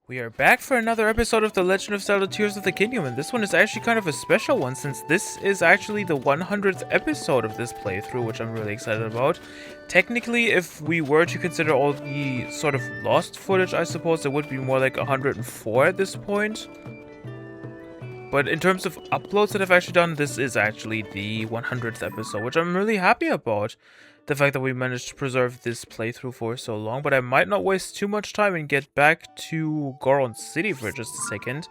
We are back for another episode of The Legend of Zelda Tears of the Kingdom, and this one is actually kind of a special one since this is actually the 100th episode of this playthrough, which I'm really excited about. Technically, if we were to consider all the sort of lost footage, I suppose it would be more like 104 at this point. But in terms of uploads that I've actually done, this is actually the 100th episode, which I'm really happy about. The fact that we managed to preserve this playthrough for so long, but I might not waste too much time and get back to Goron City for just a second.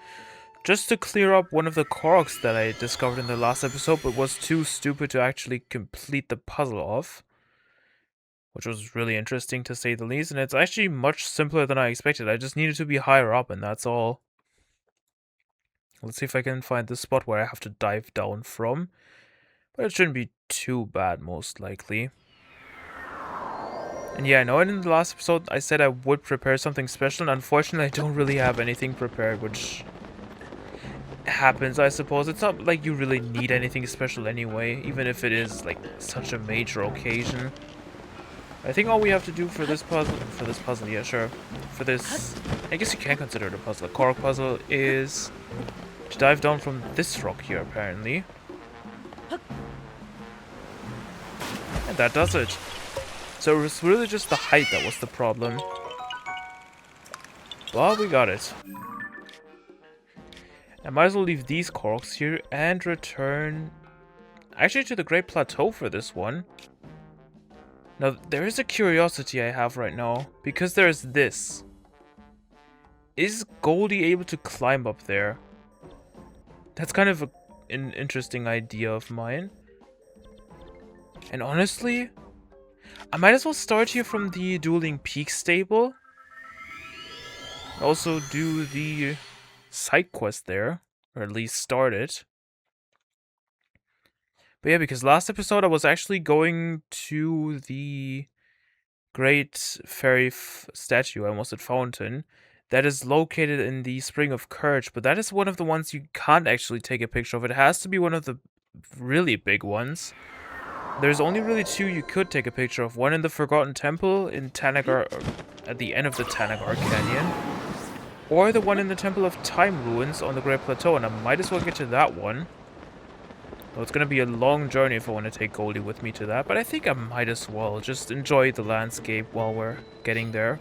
Just to clear up one of the Koroks that I discovered in the last episode, but was too stupid to actually complete the puzzle of. Which was really interesting to say the least, and it's actually much simpler than I expected. I just needed to be higher up, and that's all. Let's see if I can find the spot where I have to dive down from. But it shouldn't be too bad, most likely. And yeah, I know in the last episode I said I would prepare something special, and unfortunately I don't really have anything prepared, which happens, I suppose. It's not like you really need anything special anyway, even if it is like such a major occasion. I think all we have to do for this puzzle, yeah, sure. For this, I guess you can consider it a puzzle. A Korok puzzle is to dive down from this rock here, apparently. And that does it. So it was really just the height that was the problem. Well, we got it. I might as well leave these Koroks here and return actually to the Great Plateau for this one. Now, there is a curiosity I have right now, because there's this. Is Goldie able to climb up there? That's kind of an interesting idea of mine. And honestly, I might as well start here from the Dueling Peak stable. Also do the side quest there, or at least start it. But yeah, because last episode I was actually going to the Great Fairy statue, I almost said fountain, that is located in the Spring of Courage, but that is one of the ones you can't actually take a picture of. It has to be one of the really big ones. There's only really two you could take a picture of. One in the Forgotten Temple in Tanagar, at the end of the Tanagar Canyon. Or the one in the Temple of Time Ruins on the Great Plateau, and I might as well get to that one. Well, it's gonna be a long journey if I want to take Goldie with me to that, but I think I might as well just enjoy the landscape while we're getting there.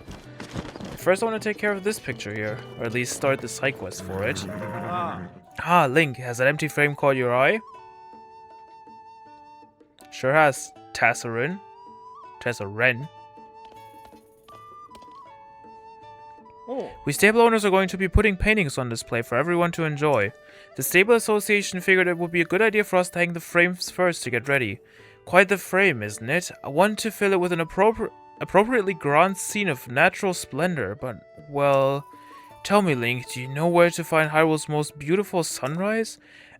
First I want to take care of this picture here, or at least start the side quest for it. Ah, Link, has that empty frame caught your eye? Sure has, Tassarin. We stable owners are going to be putting paintings on display for everyone to enjoy. The Stable Association figured it would be a good idea for us to hang the frames first to get ready. Quite the frame, isn't it? I want to fill it with an appropriately grand scene of natural splendor, but, well... Tell me, Link, do you know where to find Hyrule's most beautiful sunrise?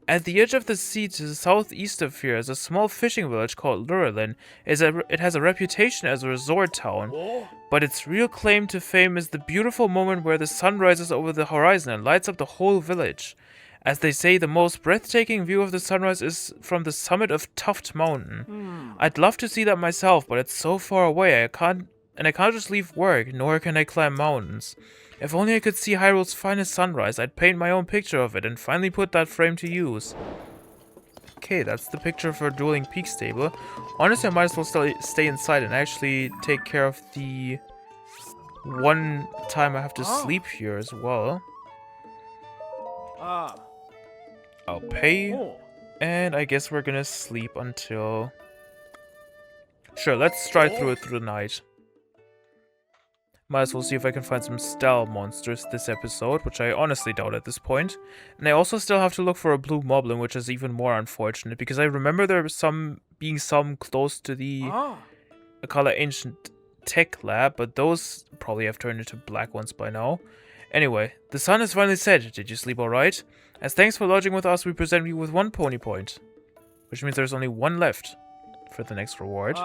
At the edge of the sea to the southeast of here is a small fishing village called Lurelin. It has a reputation as a resort town, but its real claim to fame is the beautiful moment where the sun rises over the horizon and lights up the whole village. As they say, the most breathtaking view of the sunrise is from the summit of Tuft Mountain. I'd love to see that myself, but it's so far away I can't just leave work, nor can I climb mountains. If only I could see Hyrule's finest sunrise, I'd paint my own picture of it and finally put that frame to use. Okay, that's the picture for Dueling Peak stable. Honestly, I might as well stay inside and actually take care of the one time I have to sleep here as well. I'll pay, and I guess we're gonna sleep until... Sure, let's stride through it through the night. Might as well see if I can find some style monsters this episode, which I honestly doubt at this point. And I also still have to look for a blue moblin, which is even more unfortunate, because I remember there was some close to the Akala Ancient Tech Lab, but those probably have turned into black ones by now. Anyway, the sun has finally set. Did you sleep alright? As thanks for lodging with us, we present you with 1 pony point, which means there's only 1 left for the next reward.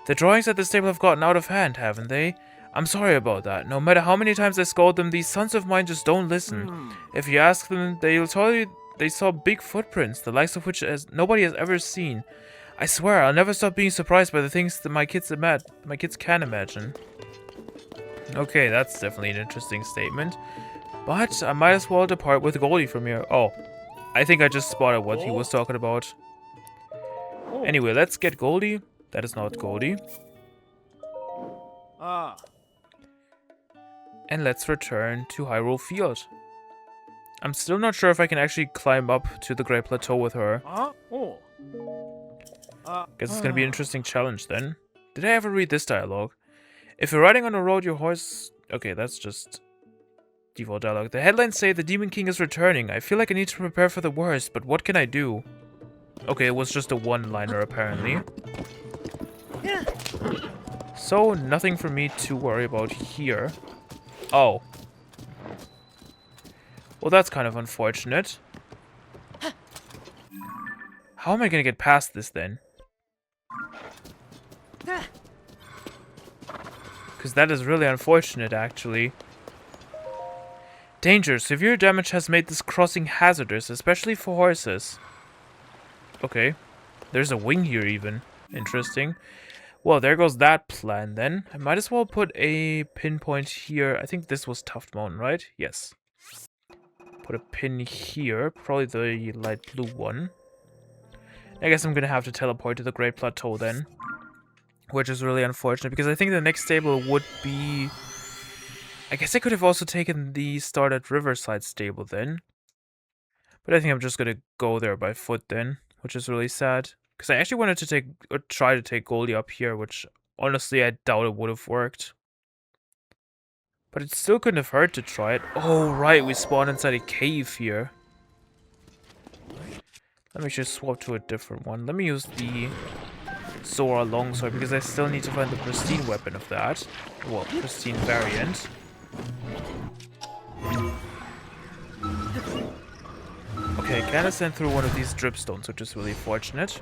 The drawings at the stable have gotten out of hand, haven't they? I'm sorry about that. No matter how many times I scold them, these sons of mine just don't listen. If you ask them, they'll tell you they saw big footprints, the likes of which nobody has ever seen. I swear, I'll never stop being surprised by the things that my kids can imagine. Okay, that's definitely an interesting statement. But I might as well depart with Goldie from here. Oh, I think I just spotted what he was talking about. Anyway, let's get Goldie. That is not Goldie. And let's return to Hyrule Field. I'm still not sure if I can actually climb up to the Great Plateau with her. Guess it's gonna be an interesting challenge then. Did I ever read this dialogue? If you're riding on a road, your horse... Okay, that's just default dialogue. The headlines say the Demon King is returning. I feel like I need to prepare for the worst, but what can I do? Okay, it was just a one-liner apparently. So, nothing for me to worry about here. Oh. Well, that's kind of unfortunate. How am I gonna get past this then? Because that is really unfortunate, actually. Danger. Severe damage has made this crossing hazardous, especially for horses. Okay. There's a wing here, even. Interesting. Well, there goes that plan, then. I might as well put a pinpoint here. I think this was Tuft Mountain, right? Yes. Put a pin here. Probably the light blue one. I guess I'm gonna have to teleport to the Great Plateau, then. Which is really unfortunate, because I think the next stable would be... I guess I could have also taken the start at Riverside stable then. But I think I'm just gonna go there by foot then, which is really sad. Because I actually wanted to try to take Goldie up here, which honestly I doubt it would have worked. But it still couldn't have hurt to try it. Oh right, we spawned inside a cave here. Let me just swap to a different one. Let me use the Zora longsword, because I still need to find the pristine weapon of that. Well, pristine variant. Okay, I can't ascend through one of these dripstones, which is really fortunate.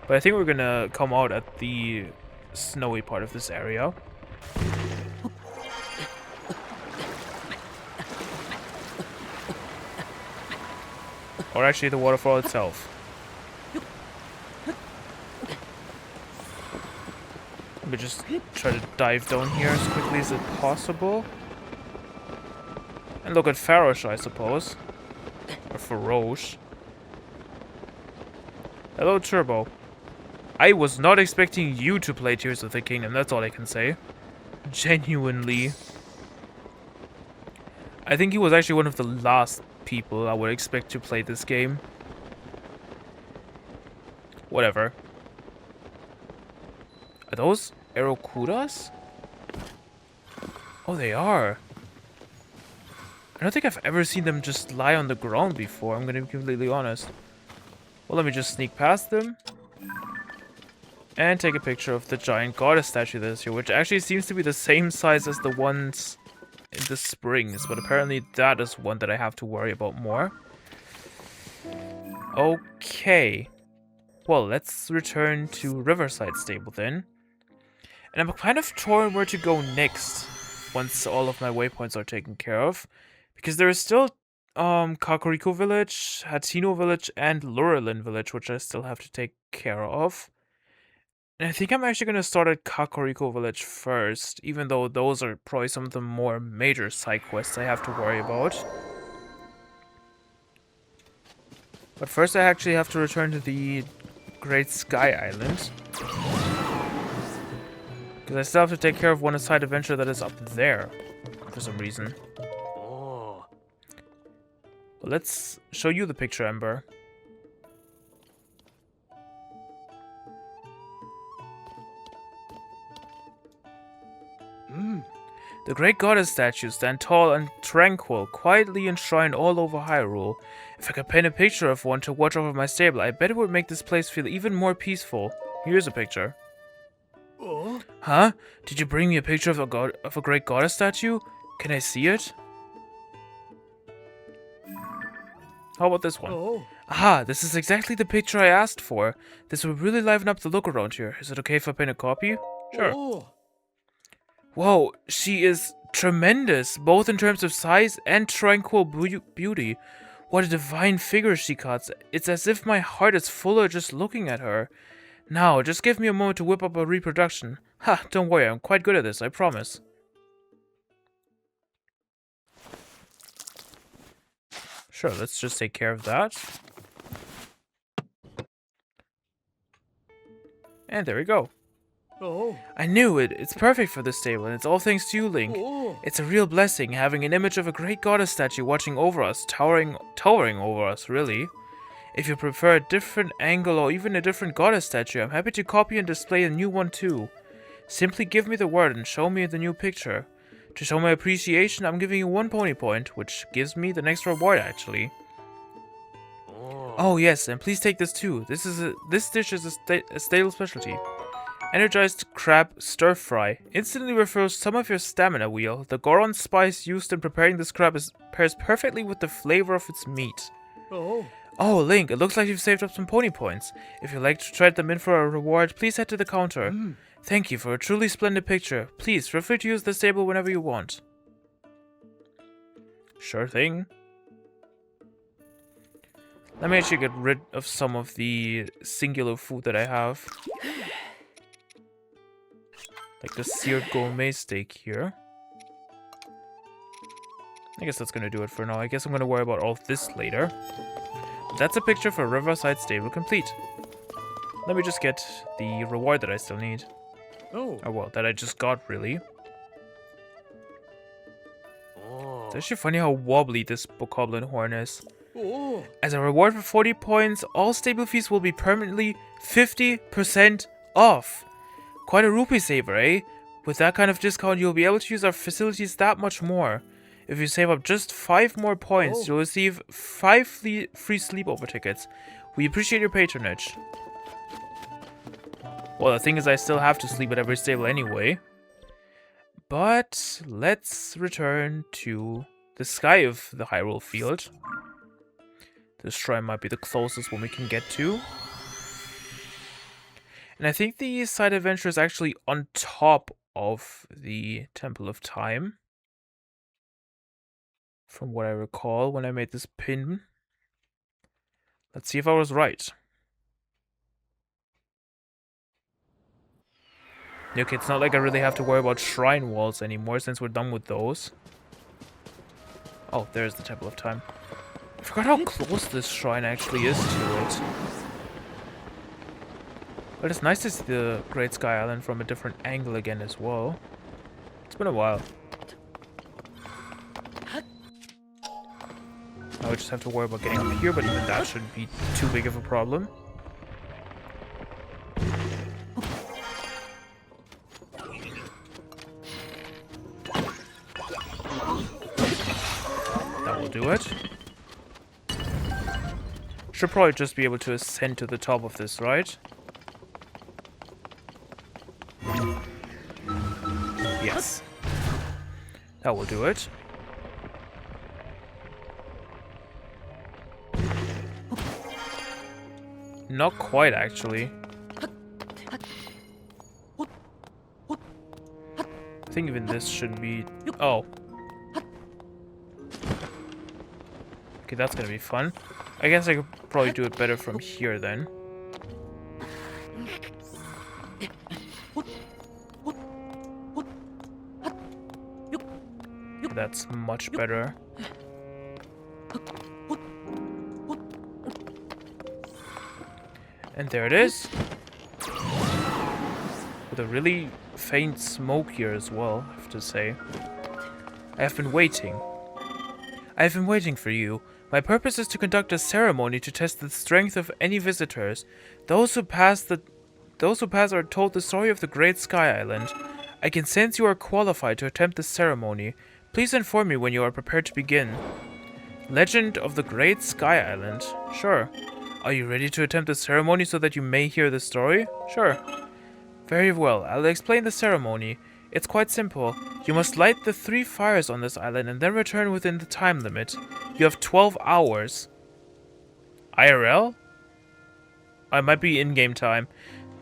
But I think we're gonna come out at the snowy part of this area. Or actually the waterfall itself. Let me just try to dive down here as quickly as possible. And look at Farosh, I suppose. Or Farosh. Hello, Turbo. I was not expecting you to play Tears of the Kingdom, that's all I can say. Genuinely. I think he was actually one of the last people I would expect to play this game. Whatever. Are those Aerokudas? Oh, they are. I don't think I've ever seen them just lie on the ground before, I'm gonna be completely honest. Well, let me just sneak past them. And take a picture of the giant goddess statue that is here, which actually seems to be the same size as the ones in the springs, but apparently that is one that I have to worry about more. Okay. Well, let's return to Riverside Stable then. And I'm kind of torn where to go next, once all of my waypoints are taken care of. Because there is still Kakariko Village, Hatino Village, and Lurelin Village, which I still have to take care of. And I think I'm actually going to start at Kakariko Village first, even though those are probably some of the more major side quests I have to worry about. But first I actually have to return to the Great Sky Island. Because I still have to take care of one side adventure that is up there, for some reason. Well, let's show you the picture, Ember. The great goddess statues stand tall and tranquil, quietly enshrined all over Hyrule. If I could paint a picture of one to watch over my stable, I bet it would make this place feel even more peaceful. Here's a picture. Huh? Did you bring me a picture of a great goddess statue? Can I see it? How about this one? Aha, this is exactly the picture I asked for. This would really liven up the look around here. Is it okay if I paint a copy? Sure. Whoa, she is tremendous, both in terms of size and tranquil beauty. What a divine figure she cuts. It's as if my heart is fuller just looking at her. Now, just give me a moment to whip up a reproduction. Ha, don't worry, I'm quite good at this, I promise. Sure, let's just take care of that. And there we go. Oh. I knew it. It's perfect for this stable, and it's all thanks to you, Link. Oh. It's a real blessing having an image of a great goddess statue watching over us, towering over us, really. If you prefer a different angle or even a different goddess statue, I'm happy to copy and display a new one too. Simply give me the word and show me the new picture. To show my appreciation, I'm giving you 1 pony point, which gives me the next reward actually. Oh yes, and please take this too. This dish is a stable specialty. Energized crab stir fry. Instantly refills some of your stamina wheel. The Goron spice used in preparing this crab pairs perfectly with the flavor of its meat. Oh. Oh, Link, it looks like you've saved up some pony points. If you'd like to trade them in for a reward, please head to the counter. Thank you for a truly splendid picture. Please, feel free to use the stable whenever you want. Sure thing. Let me actually get rid of some of the singular food that I have. Like the seared gourmet steak here. I guess that's gonna do it for now. I guess I'm gonna worry about all of this later. That's a picture for Riverside Stable complete. Let me just get the reward that I still need. Oh. Oh well, that I just got, really. Oh. It's actually funny how wobbly this bokoblin horn is. Oh. As a reward for 40 points, all stable fees will be permanently 50% off. Quite a rupee saver, eh? With that kind of discount, you'll be able to use our facilities that much more. If you save up just 5 more points, you'll receive 5 free sleepover tickets. We appreciate your patronage. Well, the thing is, I still have to sleep at every stable anyway. But let's return to the sky of the Hyrule Field. This shrine might be the closest one we can get to. And I think the side adventure is actually on top of the Temple of Time. From what I recall when I made this pin. Let's see if I was right. Okay, it's not like I really have to worry about shrine walls anymore since we're done with those. Oh, there's the Temple of Time. I forgot how close this shrine actually is to it. But it's nice to see the Great Sky Island from a different angle again as well. It's been a while. Now we just have to worry about getting up here, but even that shouldn't be too big of a problem. That will do it. Should probably just be able to ascend to the top of this, right? Yes. That will do it. Not quite, actually. I think even this should be... Oh. Okay, that's gonna be fun. I guess I could probably do it better from here, then. That's much better. And there it is. With a really faint smoke here as well, I have to say. I have been waiting. I have been waiting for you. My purpose is to conduct a ceremony to test the strength of any visitors. Those who pass are told the story of the Great Sky Island. I can sense you are qualified to attempt the ceremony. Please inform me when you are prepared to begin. Legend of the Great Sky Island. Sure. Are you ready to attempt the ceremony so that you may hear the story? Sure. Very well, I'll explain the ceremony. It's quite simple. You must light the 3 fires on this island and then return within the time limit. You have 12 hours. IRL? I might be in-game time.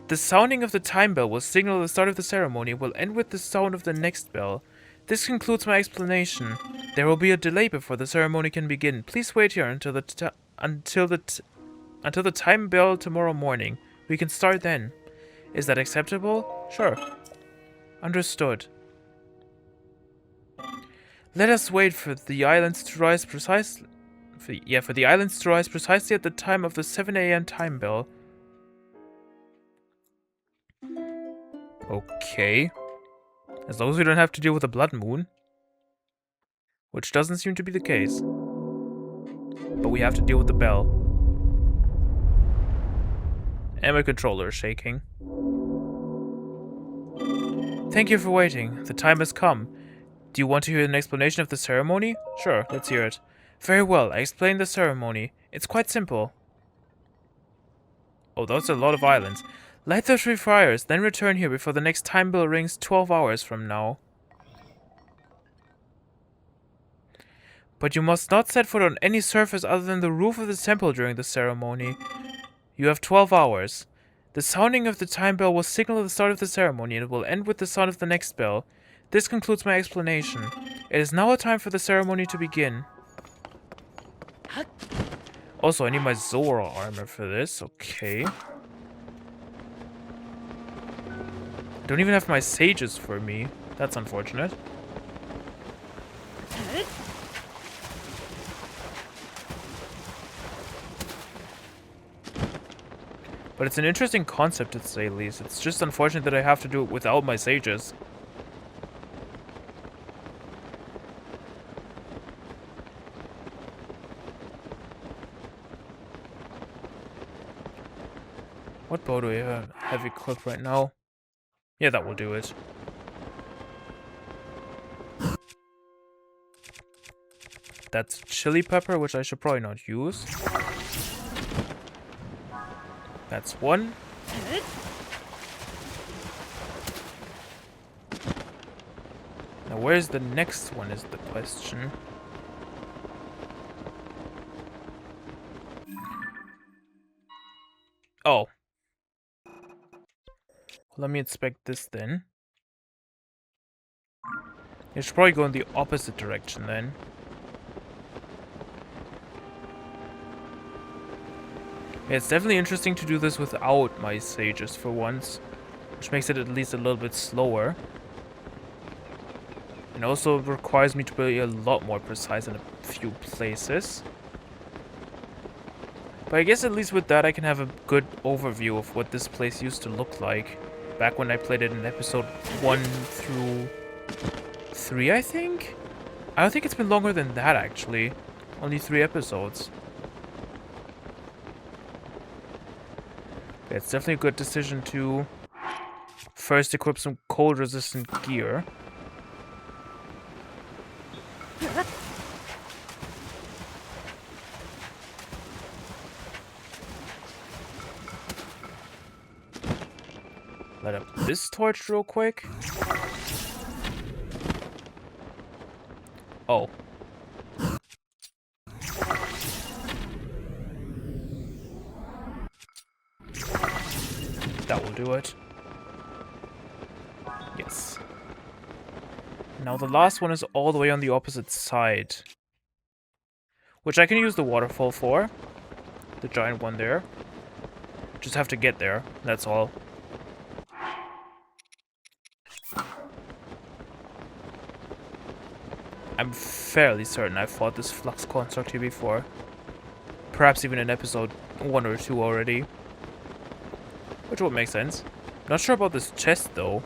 The sounding of the time bell will signal the start of the ceremony. Will end with the sound of the next bell. This concludes my explanation. There will be a delay before the ceremony can begin. Please wait here until the time bell tomorrow morning. We can start then. Is that acceptable? Sure. Understood. Let us wait for the islands to rise For the islands to rise precisely at the time of the 7 a.m. time bell. Okay. As long as we don't have to deal with a blood moon. Which doesn't seem to be the case. But we have to deal with the bell. And my controller is shaking. Thank you for waiting. The time has come. Do you want to hear an explanation of the ceremony? Sure, let's hear it. Very well, I explain the ceremony. It's quite simple. Oh, those are a lot of islands. Light the 3 fires, then return here before the next time bell rings 12 hours from now. But you must not set foot on any surface other than the roof of the temple during the ceremony. You have 12 hours. The sounding of the time bell will signal the start of the ceremony and it will end with the sound of the next bell. This concludes my explanation. It is now a time for the ceremony to begin. Also, I need my Zora armor for this. Okay. I don't even have my sages for me. That's unfortunate. But it's an interesting concept, to say the least. It's just unfortunate that I have to do it without my sages. What bow do we have equipped right now? Yeah, that will do it. That's chili pepper, which I should probably not use. That's one. Now where's the next one is the question. Oh. Let me inspect this then. It should probably go in the opposite direction then. Yeah, it's definitely interesting to do this without my sages for once, which makes it at least a little bit slower. And also requires me to be a lot more precise in a few places. But I guess at least with that I can have a good overview of what this place used to look like. Back when I played it in episode 1 through 3, I think? I don't think it's been longer than that, actually. Only 3 episodes. It's definitely a good decision to first equip some cold-resistant gear. Light up this torch real quick. Oh. That will do it. Yes. Now the last one is all the way on the opposite side. Which I can use the waterfall for. The giant one there. Just have to get there, that's all. I'm fairly certain I've fought this flux construct here before. Perhaps even in episode 1 or 2 already. Which would make sense. Not sure about this chest though.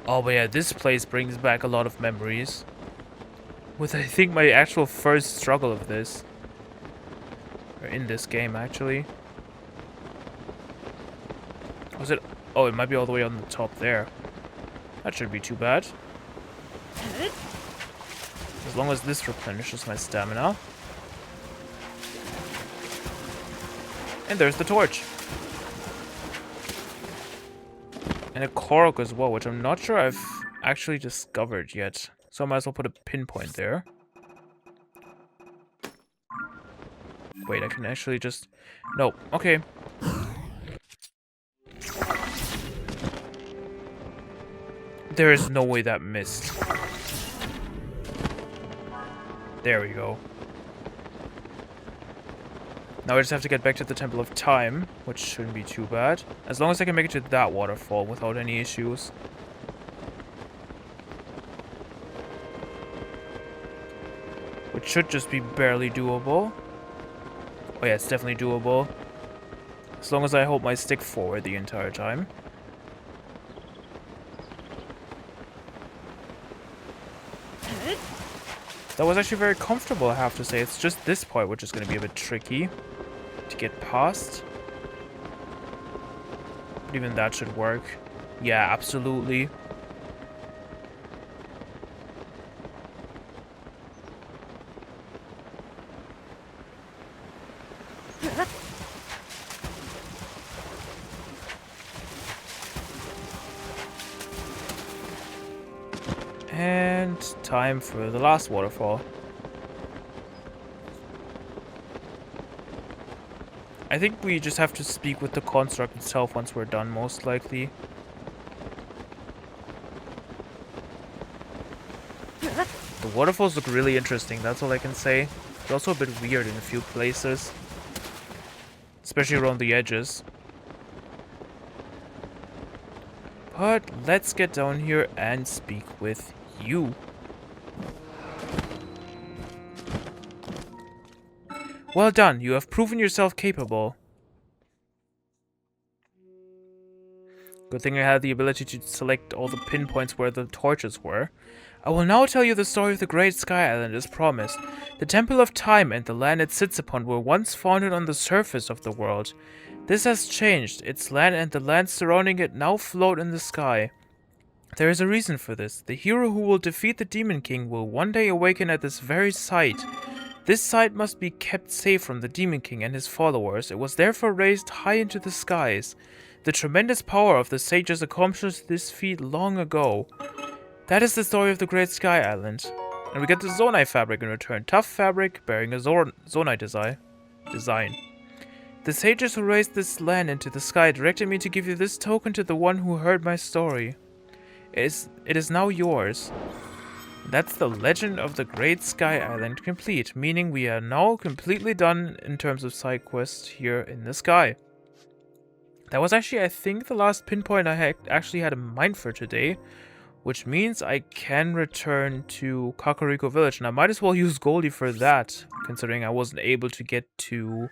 Oh, but yeah, this place brings back a lot of memories. With, I think, my actual first struggle of this. Or in this game, actually. Was it? Oh, it might be all the way on the top there. That shouldn't be too bad. As long as this replenishes my stamina. And there's the torch. And a Korok as well, which I'm not sure I've actually discovered yet. So I might as well put a pinpoint there. Wait, I can actually just... No, okay. There is no way that missed. There we go. Now I just have to get back to the Temple of Time, which shouldn't be too bad. As long as I can make it to that waterfall without any issues. Which should just be barely doable. Oh yeah, it's definitely doable. As long as I hold my stick forward the entire time. That was actually very comfortable, I have to say. It's just this part which is going to be a bit tricky to get past. But even that should work. Yeah, absolutely. And time for the last waterfall. I think we just have to speak with the construct itself once we're done, most likely. The waterfalls look really interesting, that's all I can say. They're also a bit weird in a few places. Especially around the edges. But let's get down here and speak with you. Well done, you have proven yourself capable. Good thing I had the ability to select all the pinpoints where the torches were. I will now tell you the story of the Great Sky Island as promised. The Temple of Time and the land it sits upon were once founded on the surface of the world. This has changed. Its land and the lands surrounding it now float in the sky. There is a reason for this. The hero who will defeat the Demon King will one day awaken at this very site. This site must be kept safe from the Demon King and his followers. It was therefore raised high into the skies. The tremendous power of the sages accomplished this feat long ago. That is the story of the Great Sky Island. And we get the Zonai fabric in return. Tough fabric bearing a Zonai design. The sages who raised this land into the sky directed me to give you this token to the one who heard my story. It is now yours. That's the legend of the Great Sky Island complete, meaning we are now completely done in terms of side quests here in the sky. That was actually, I think, the last pinpoint I actually had in mind for today, which means I can return to Kakariko Village, and I might as well use Goldie for that, considering I wasn't able to get to,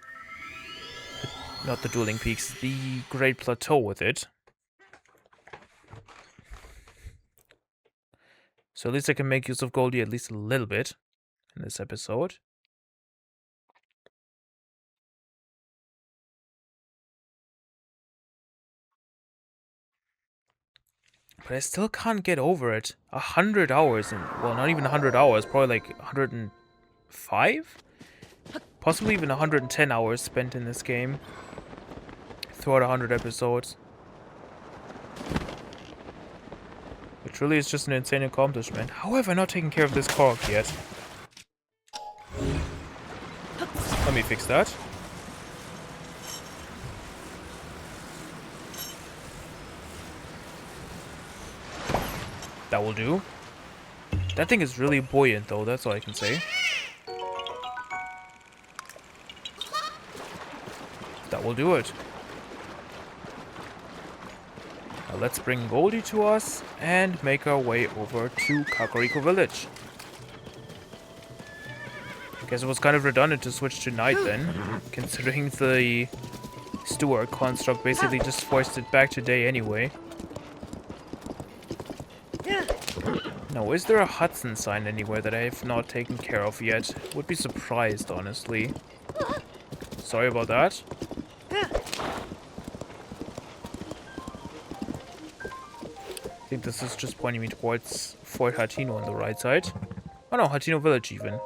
not the Dueling Peaks, the Great Plateau with it. So at least I can make use of Goldie at least a little bit in this episode. But I still can't get over it. 100 hours, well, not even 100 hours, probably like 105? Possibly even 110 hours spent in this game. Throughout 100 episodes. Which really is just an insane accomplishment. How have I not taken care of this Korok yet? Let me fix that. That will do. That thing is really buoyant though, that's all I can say. That will do it. Now let's bring Goldie to us and make our way over to Kakariko Village. Guess it was kind of redundant to switch to night then, considering the steward construct basically just forced it back to day anyway. Now, is there a Hudson sign anywhere that I have not taken care of yet? Would be surprised, honestly. Sorry about that. I think this is just pointing me towards Fort Hatino on the right side. Oh no, Hatino Village even.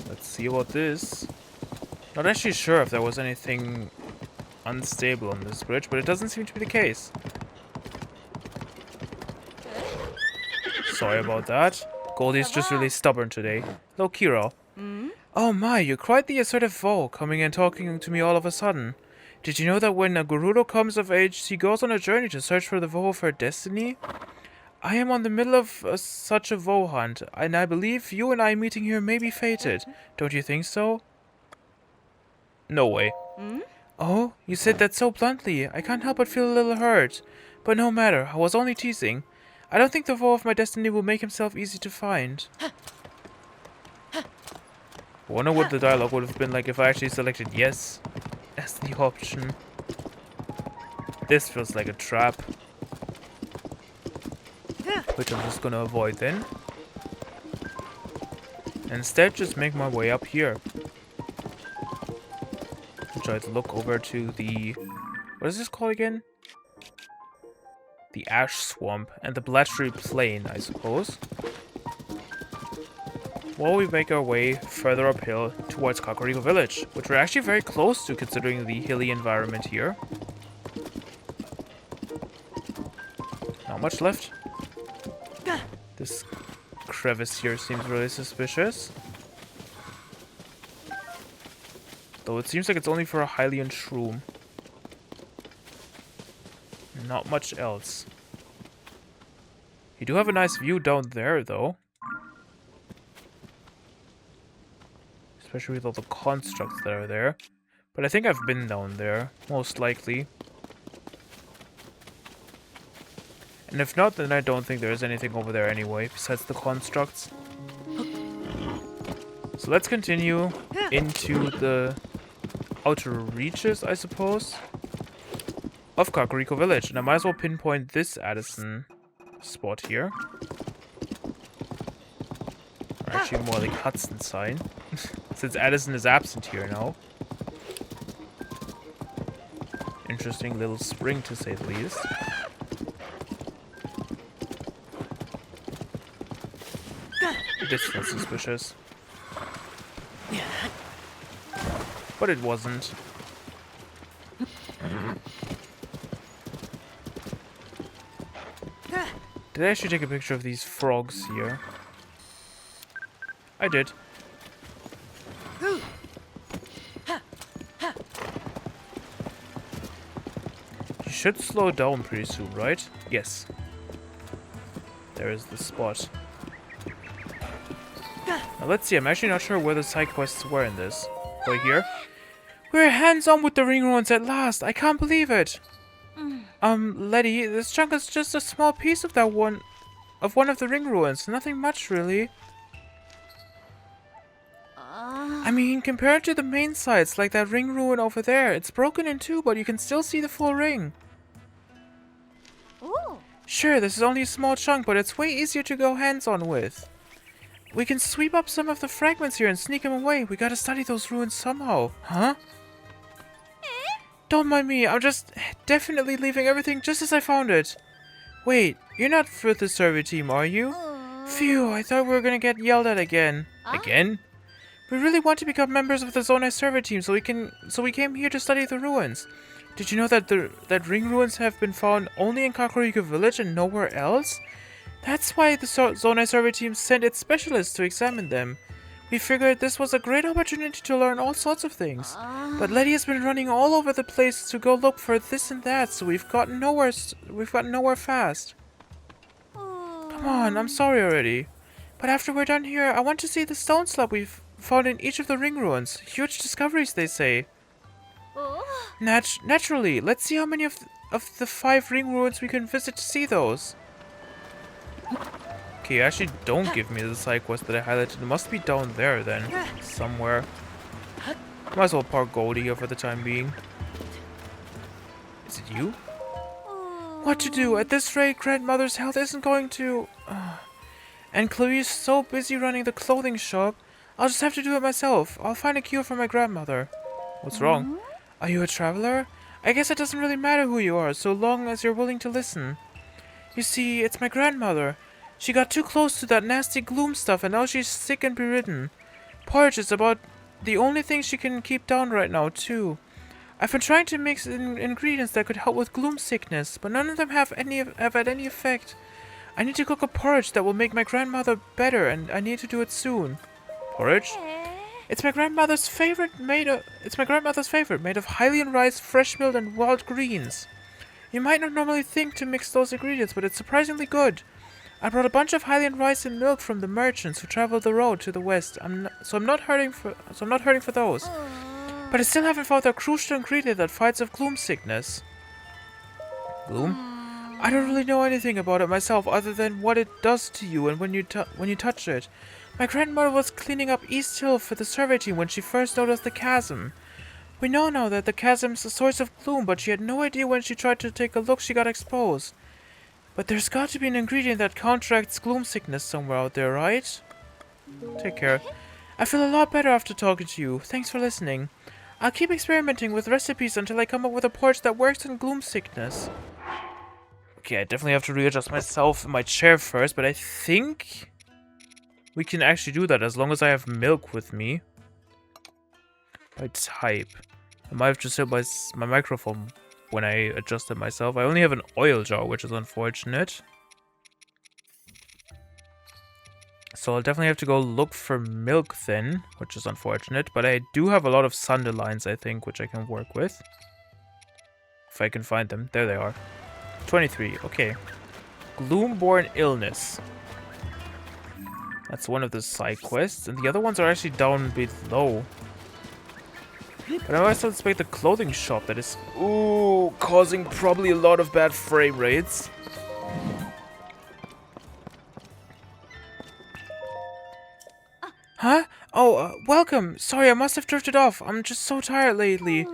Let's see about this. Not actually sure if there was anything unstable on this bridge, but it doesn't seem to be the case. Sorry about that. Goldie's just really stubborn today. Hello, Kira. Oh my, you're quite the assertive foe, coming and talking to me all of a sudden. Did you know that when a Gerudo comes of age, he goes on a journey to search for the vow of her destiny? I am on the middle of such a vow hunt, and I believe you and I meeting here may be fated. Don't you think so? No way. Oh, you said that so bluntly. I can't help but feel a little hurt. But no matter, I was only teasing. I don't think the foe of my destiny will make himself easy to find. I wonder what the dialogue would have been like if I actually selected yes as the option. This feels like a trap, which I'm just gonna avoid then. Instead, just make my way up here. Try to look over to the... What is this called again? The Ash Swamp and the Blatchery Plain, I suppose. While we make our way further uphill towards Kakariko Village, which we're actually very close to considering the hilly environment here. Not much left. This crevice here seems really suspicious. Though it seems like it's only for a Hylian shroom. Not much else. You do have a nice view down there, though. Especially with all the constructs that are there. But I think I've been down there, most likely. And if not, then I don't think there's anything over there anyway, besides the constructs. So let's continue into the outer reaches, I suppose, of Kakariko Village. And I might as well pinpoint this Addison spot here. Or actually more like Hudson sign. Since Addison is absent here now. Interesting little spring, to say the least. This feels suspicious. But it wasn't. Did I actually take a picture of these frogs here? I did. You should slow down pretty soon, right? Yes. There is the spot. Now let's see, I'm actually not sure where the side quests were in this. Right here. We're hands-on with the ring ruins at last. I can't believe it. Letty, this chunk is just a small piece of one of the ring ruins. Nothing much, really. I mean, compared to the main sites, like that ring ruin over there, it's broken in two, but you can still see the full ring. Sure, this is only a small chunk, but it's way easier to go hands-on with. We can sweep up some of the fragments here and sneak them away. We gotta study those ruins somehow. Huh? Don't mind me, I'm just definitely leaving everything just as I found it. Wait, you're not for the survey team, are you? Phew, I thought we were gonna get yelled at again. Again? We really want to become members of the Zonai survey team, so we came here to study the ruins. Did you know that that ring ruins have been found only in Kakariko Village and nowhere else? That's why the Zonai survey team sent its specialists to examine them. We figured this was a great opportunity to learn all sorts of things. But Letty has been running all over the place to go look for this and that, so we've gotten nowhere fast. Come on, I'm sorry already. But after we're done here, I want to see the stone slab we've found in each of the ring ruins. Huge discoveries, they say. Naturally, let's see how many of the 5 ring ruins we can visit to see those. Okay, actually don't give me the side quest that I highlighted. It must be down there then, somewhere. Might as well park Goldie here for the time being. Is it you? What to do? At this rate, grandmother's health isn't going to... And Chloe's so busy running the clothing shop, I'll just have to do it myself. I'll find a cure for my grandmother. What's wrong? Are you a traveler? I guess it doesn't really matter who you are, so long as you're willing to listen. You see, it's my grandmother. She got too close to that nasty gloom stuff and now she's sick and bedridden. Porridge is about the only thing she can keep down right now, too. I've been trying to mix ingredients that could help with gloom sickness, but none of them have had any effect. I need to cook a porridge that will make my grandmother better, and I need to do it soon. Porridge? It's my grandmother's favorite, made of Hylian rice, fresh milled, and wild greens. You might not normally think to mix those ingredients, but it's surprisingly good. I brought a bunch of Hylian rice and milk from the merchants who traveled the road to the west. I'm not hurting for those. But I still haven't found the crucial ingredient that fights off gloom sickness. Gloom? I don't really know anything about it myself other than what it does to you and when you touch it. My grandmother was cleaning up East Hill for the survey team when she first noticed the chasm. We know now that the chasm's a source of gloom, but she had no idea when she tried to take a look she got exposed. But there's got to be an ingredient that counteracts gloom sickness somewhere out there, right? Take care. I feel a lot better after talking to you. Thanks for listening. I'll keep experimenting with recipes until I come up with a porridge that works on gloom sickness. Okay, I definitely have to readjust myself in my chair first, but I think we can actually do that as long as I have milk with me. By type. I might have just hit my microphone when I adjusted myself. I only have an oil jar, which is unfortunate. So I'll definitely have to go look for milk then, which is unfortunate. But I do have a lot of sunderlines, I think, which I can work with. If I can find them. There they are. 23, okay. Gloomborn Illness. That's one of the side quests. And the other ones are actually down below. But I also expect the clothing shop that is... Ooh, causing probably a lot of bad frame rates. Huh? Oh, welcome. Sorry, I must have drifted off. I'm just so tired lately.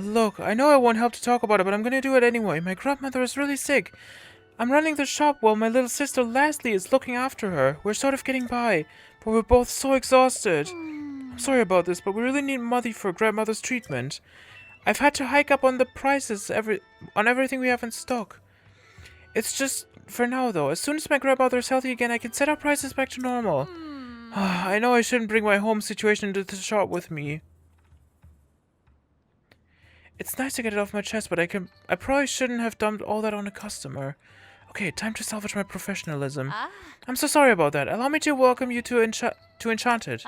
Look, I know I won't help to talk about it, but I'm gonna do it anyway. My grandmother is really sick. I'm running the shop while my little sister Leslie is looking after her. We're sort of getting by, but we're both so exhausted. I'm sorry about this, but we really need money for grandmother's treatment. I've had to hike up on the prices on everything we have in stock. It's just for now, though. As soon as my grandmother is healthy again, I can set our prices back to normal. I know I shouldn't bring my home situation into the shop with me. It's nice to get it off my chest, but I probably shouldn't have dumped all that on a customer. Okay, time to salvage my professionalism. I'm so sorry about that. Allow me to welcome you to Enchanted.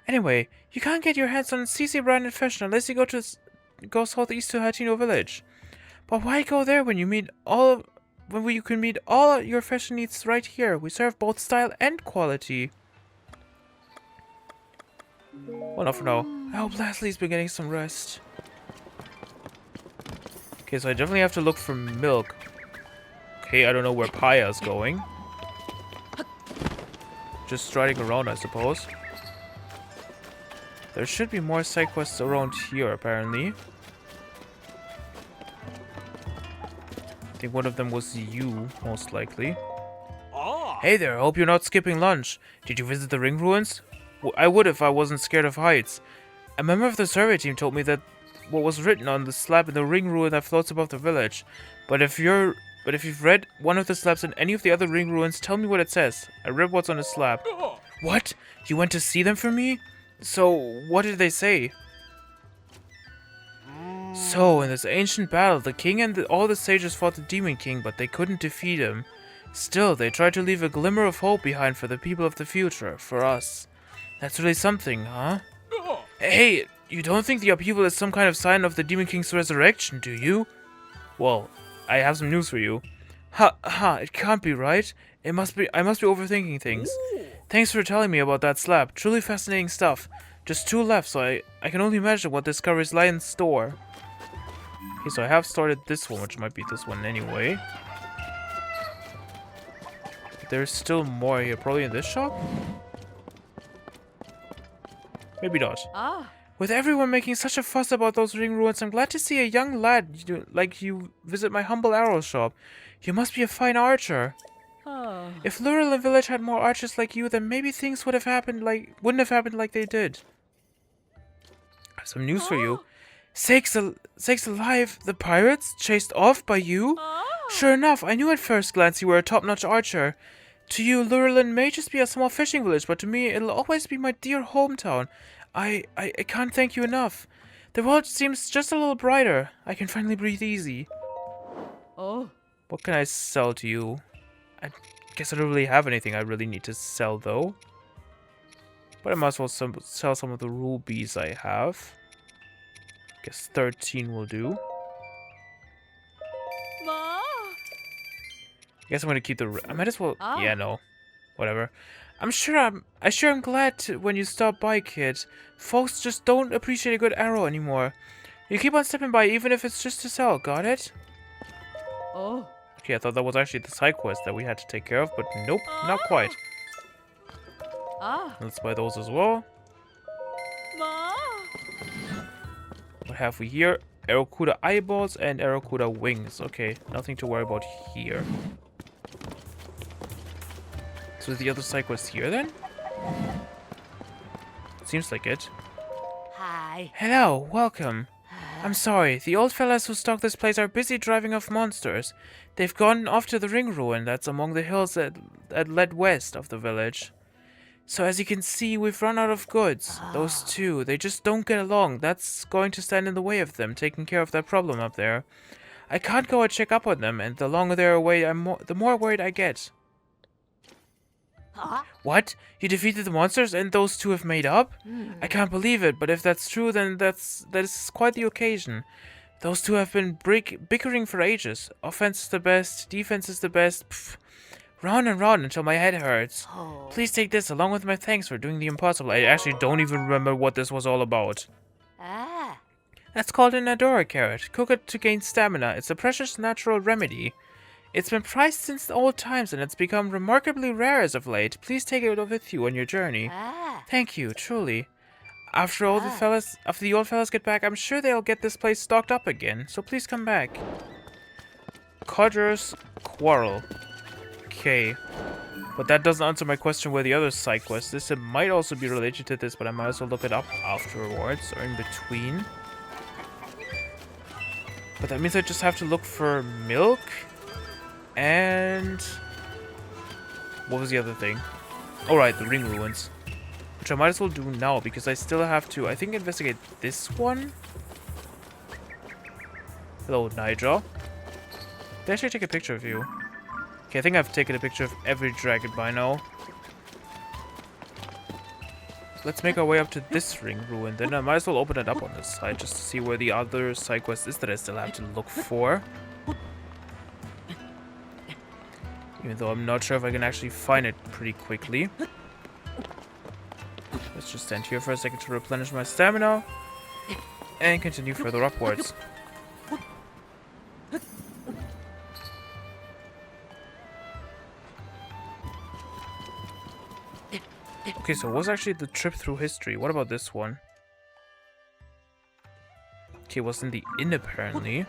Anyway, you can't get your hands on CC branded fashion unless you go southeast to Hatino Village. But why go there when you can meet all your fashion needs right here? We serve both style and quality. Well, not for now. I hope Leslie's been getting some rest. Okay, so I definitely have to look for milk. Okay, I don't know where Paya's going. Just striding around, I suppose. There should be more side quests around here, apparently. I think one of them was you, most likely. Hey there, I hope you're not skipping lunch. Did you visit the ring ruins? I would if I wasn't scared of heights. A member of the survey team told me that what was written on the slab in the ring ruin that floats above the village. But if you've read one of the slabs in any of the other ring ruins, tell me what it says. I read what's on the slab. What? You went to see them for me? So, what did they say? So, in this ancient battle, the king and all the sages fought the Demon King, but they couldn't defeat him. Still, they tried to leave a glimmer of hope behind for the people of the future, for us. That's really something, huh? Hey, you don't think the upheaval is some kind of sign of the Demon King's resurrection, do you? Well, I have some news for you. It can't be right. I must be overthinking things. Thanks for telling me about that slab. Truly fascinating stuff. Just 2 left, so I can only imagine what discoveries lie in store. Okay, so I have started this one, which might be this one anyway. There's still more here, probably in this shop? Maybe not. With everyone making such a fuss about those ring ruins, I'm glad to see a young lad like you visit my humble arrow shop. You must be a fine archer. If Lurelin Village had more archers like you, then maybe things wouldn't have happened like they did. I have some news for you. Sakes alive, the pirates? Chased off by you? Sure enough, I knew at first glance you were a top-notch archer. To you, Lurelin may just be a small fishing village, but to me, it'll always be my dear hometown. I can't thank you enough. The world seems just a little brighter. I can finally breathe easy. What can I sell to you? I guess I don't really have anything I really need to sell, though. But I might as well sell some of the rubies I have. Guess 13 will do. I guess I'm gonna keep I might as well... Yeah, no. Whatever. I sure I'm glad when you stopped by, kid. Folks just don't appreciate a good arrow anymore. You keep on stepping by even if it's just to sell, got it? Oh. Okay, I thought that was actually the side quest that we had to take care of, but nope, not quite. Ah. Let's buy those as well. Ma. What have we here? Aracuda eyeballs and Aracuda wings. Okay, nothing to worry about here. So is the other side quest here then? Seems like it. Hi. Hello, welcome. I'm sorry, the old fellas who stock this place are busy driving off monsters. They've gone off to the ring ruin that's among the hills that led west of the village. So as you can see, we've run out of goods. Those two, they just don't get along. That's going to stand in the way of them taking care of that problem up there. I can't go and check up on them, and the longer they're away, the more worried I get. Huh? What? You defeated the monsters and those two have made up? I can't believe it, but if that's true, then that is quite the occasion. Those two have been bickering for ages. Offense is the best, defense is the best. Pfft. Round and round until my head hurts. Oh. Please take this along with my thanks for doing the impossible. I actually don't even remember what this was all about. Ah. That's called an Adora carrot. Cook it to gain stamina. It's a precious natural remedy. It's been prized since the old times and it's become remarkably rare as of late. Please take it with you on your journey. Ah. Thank you, truly. After the old fellas get back, I'm sure they'll get this place stocked up again. So please come back. Codger's Quarrel. Okay. But that doesn't answer my question where the other side quest is. It might also be related to this, but I might as well look it up afterwards or in between. But that means I just have to look for milk. And what was the other thing? Alright, the ring ruins. Which I might as well do now because I still have to, I think, investigate this one. Hello, Nigel. Did I actually take a picture of you? Okay, I think I've taken a picture of every dragon by now. Let's make our way up to this ring ruin. Then I might as well open it up on this side just to see where the other side quest is that I still have to look for. Even though I'm not sure if I can actually find it pretty quickly. Let's just stand here for a second to replenish my stamina. And continue further upwards. Okay, so what was actually the trip through history? What about this one? Okay, it was in the inn apparently.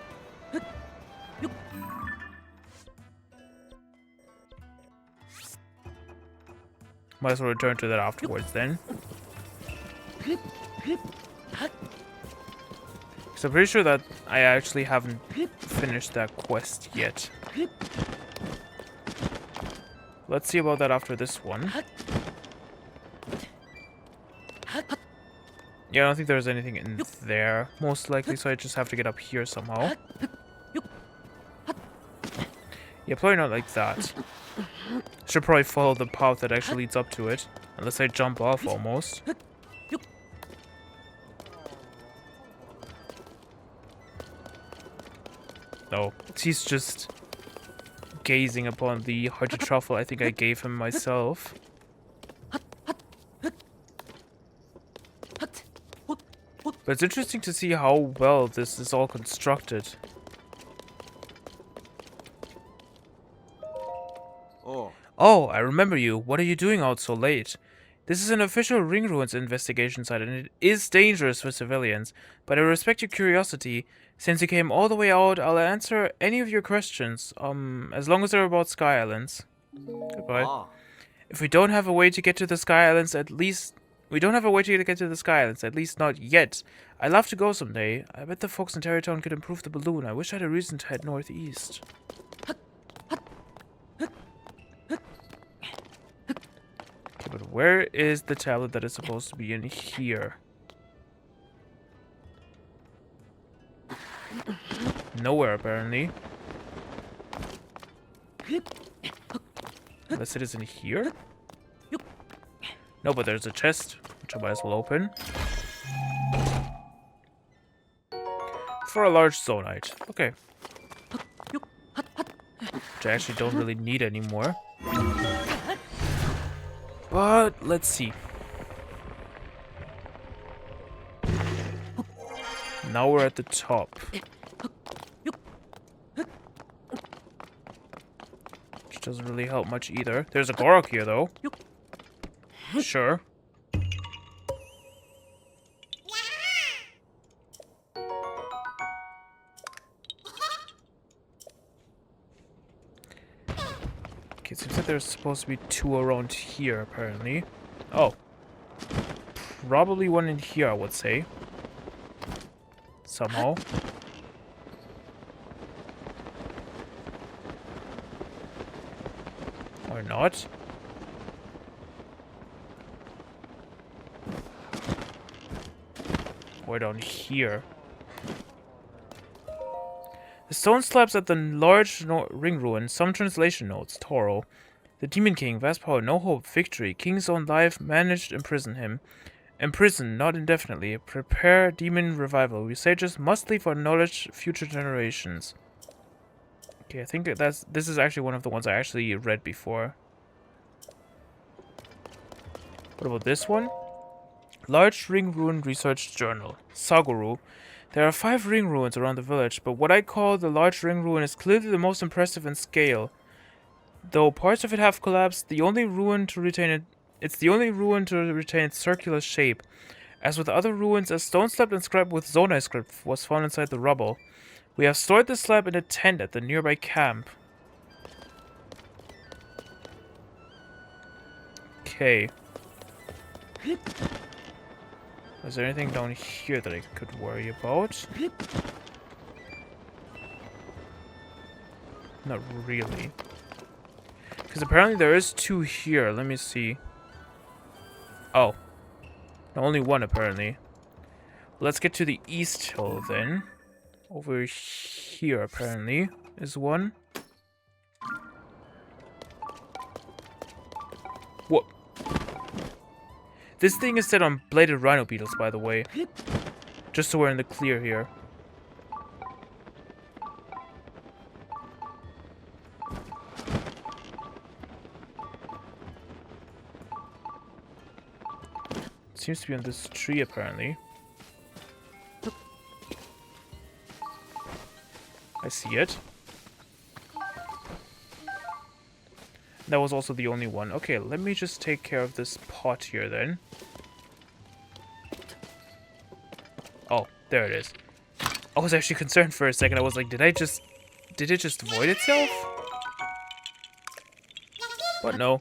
Might as well return to that afterwards then. So I'm pretty sure that I actually haven't finished that quest yet. Let's see about that after this one. Yeah, I don't think there's anything in there, most likely, so I just have to get up here somehow. Yeah, probably not like that. Should probably follow the path that actually leads up to it. Unless I jump off almost. No, he's just gazing upon the hearty truffle I think I gave him myself. But it's interesting to see how well this is all constructed. Oh, I remember you. What are you doing out so late? This is an official ring ruins investigation site and it is dangerous for civilians. But I respect your curiosity. Since you came all the way out, I'll answer any of your questions. As long as they're about Sky Islands. Goodbye. If we don't have a way to get to the Sky Islands, at least... We don't have a way to get to the Sky Islands, at least not yet. I'd love to go someday. I bet the folks in Terrytown could improve the balloon. I wish I had a reason to head northeast. Okay, but where is the tablet that is supposed to be in here? Nowhere, apparently. Unless it is in here? No, but there's a chest, which I might as well open. For a large zonite. Okay. Which I actually don't really need anymore. But let's see. Now we're at the top. Which doesn't really help much either. There's a Gorok here, though. Sure. Okay, it seems like there's supposed to be 2 around here, apparently. Oh. Probably one in here, I would say. Somehow. Or not. Or down here. The stone slabs at the large ring ruin. Some translation notes. Toro. The Demon King. Vast power. No hope. Victory. King's own life. Managed. Imprison him. Imprison. Not indefinitely. Prepare demon revival. Researchers must leave our knowledge future generations. Okay, I think this is actually one of the ones I actually read before. What about this one? Large Ring Ruin Research Journal. Saguru. There are 5 ring ruins around the village, but what I call the large ring ruin is clearly the most impressive in scale. Though parts of it have collapsed, it's the only ruin to retain its circular shape. As with other ruins, a stone slab inscribed with Zonai script was found inside the rubble. We have stored the slab in a tent at the nearby camp. Okay. Is there anything down here that I could worry about? Not really. Because apparently there is 2 here. Let me see. Oh. No, only 1 apparently. Let's get to the east hill then. Over here apparently is 1. What? This thing is set on bladed rhino beetles, by the way. Just so we're in the clear here. Seems to be on this tree, apparently. I see it. That was also the only one. Okay, let me just take care of this pot here then. Oh, there it is. I was actually concerned for a second. I was like, did it just void itself? But no.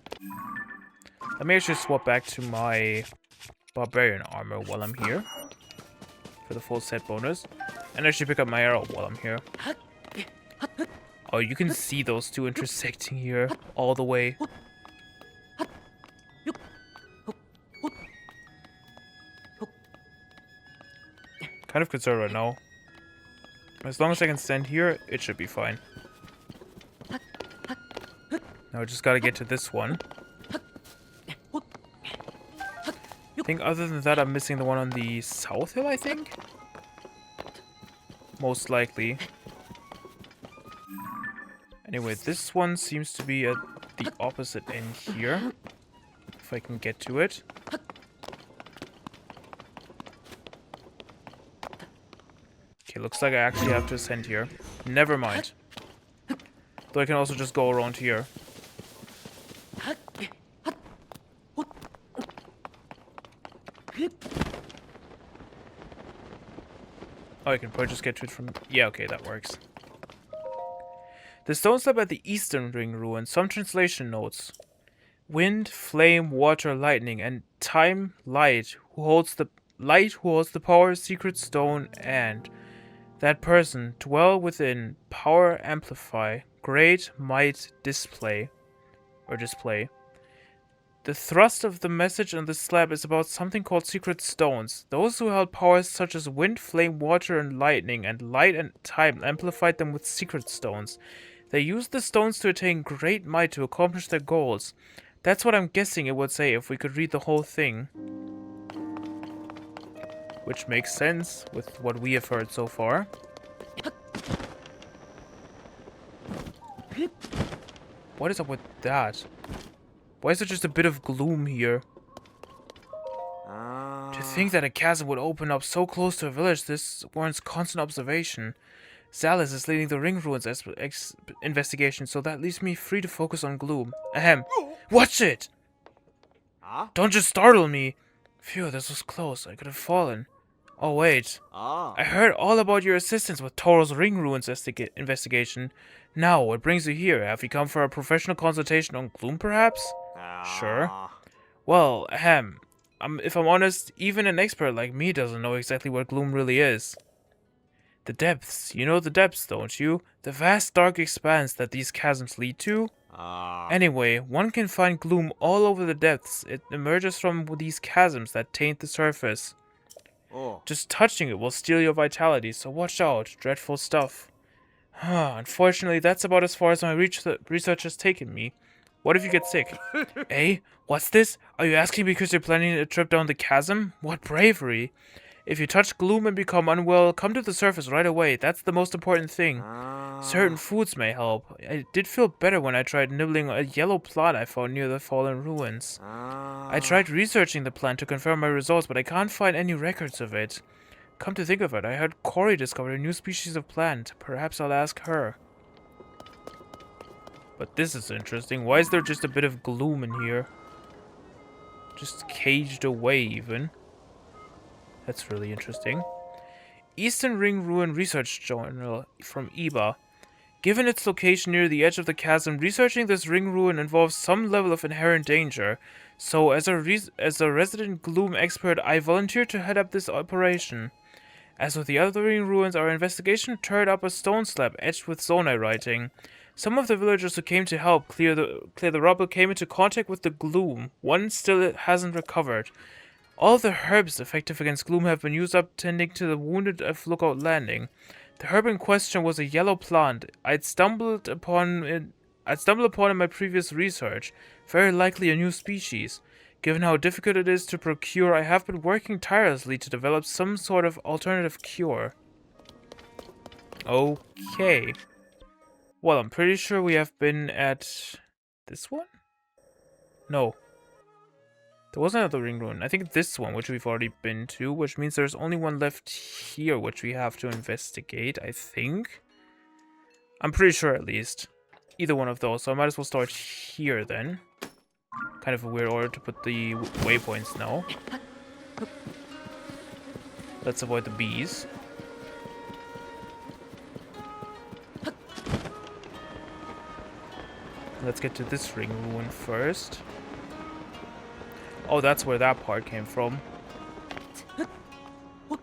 Let me actually swap back to my barbarian armor while I'm here. For the full set bonus. And actually pick up my arrow while I'm here. Oh, you can see those 2 intersecting here all the way. Kind of concerned right now. As long as I can stand here, it should be fine. Now I just gotta get to this one. I think other than that, I'm missing the one on the south hill, I think? Most likely. Anyway, this one seems to be at the opposite end here. If I can get to it. Okay, looks like I actually have to ascend here. Never mind. Though I can also just go around here. Oh, I can probably just get to it from... Yeah, okay, that works. The stone slab at the eastern ring ruin. Some translation notes. Wind, flame, water, lightning, and time, light, who holds the power, secret stone, and that person dwell within, power amplify, great might display. The thrust of the message on the slab is about something called secret stones. Those who held powers such as wind, flame, water, and lightning, and light and time amplified them with secret stones. They used the stones to attain great might to accomplish their goals. That's what I'm guessing it would say if we could read the whole thing. Which makes sense with what we have heard so far. What is up with that? Why is there just a bit of gloom here? To think that a chasm would open up so close to a village, this warrants constant observation. Zalus is leading the ring ruins investigation, so that leaves me free to focus on gloom. Ahem. Watch it! Don't just startle me! Phew, this was close. I could have fallen. Oh, wait. I heard all about your assistance with Toro's ring ruins investigation. Now, what brings you here? Have you come for a professional consultation on gloom, perhaps? Sure. Well, ahem. If I'm honest, even an expert like me doesn't know exactly what gloom really is. The depths. You know the depths, don't you? The vast dark expanse that these chasms lead to? Anyway, one can find gloom all over the depths. It emerges from these chasms that taint the surface. Just touching it will steal your vitality, so watch out. Dreadful stuff. Unfortunately, that's about as far as my research has taken me. What if you get sick? Eh? What's this? Are you asking because you're planning a trip down the chasm? What bravery! If you touch gloom and become unwell, come to the surface right away. That's the most important thing. Certain foods may help. I did feel better when I tried nibbling a yellow plant I found near the fallen ruins. I tried researching the plant to confirm my results, but I can't find any records of it. Come to think of it, I heard Cory discovered a new species of plant. Perhaps I'll ask her. But this is interesting. Why is there just a bit of gloom in here? Just caged away, even. That's really interesting. Eastern Ring Ruin Research Journal from Iba. Given its location near the edge of the chasm, researching this ring ruin involves some level of inherent danger. So, as a resident gloom expert, I volunteered to head up this operation. As with the other ring ruins, our investigation turned up a stone slab etched with Zonai writing. Some of the villagers who came to help clear the rubble came into contact with the gloom. One still hasn't recovered. All the herbs effective against gloom have been used up tending to the wounded of Lookout Landing. The herb in question was a yellow plant. I'd stumbled upon in my previous research. Very likely a new species. Given how difficult it is to procure, I have been working tirelessly to develop some sort of alternative cure. Okay. Well, I'm pretty sure we have been at this one? No. There was another ring ruin. I think this one, which we've already been to, which means there's only one left here, which we have to investigate, I think. I'm pretty sure, at least. Either one of those, so I might as well start here, then. Kind of a weird order to put the waypoints now. Let's avoid the bees. Let's get to this ring ruin first. Oh, that's where that part came from. Oh,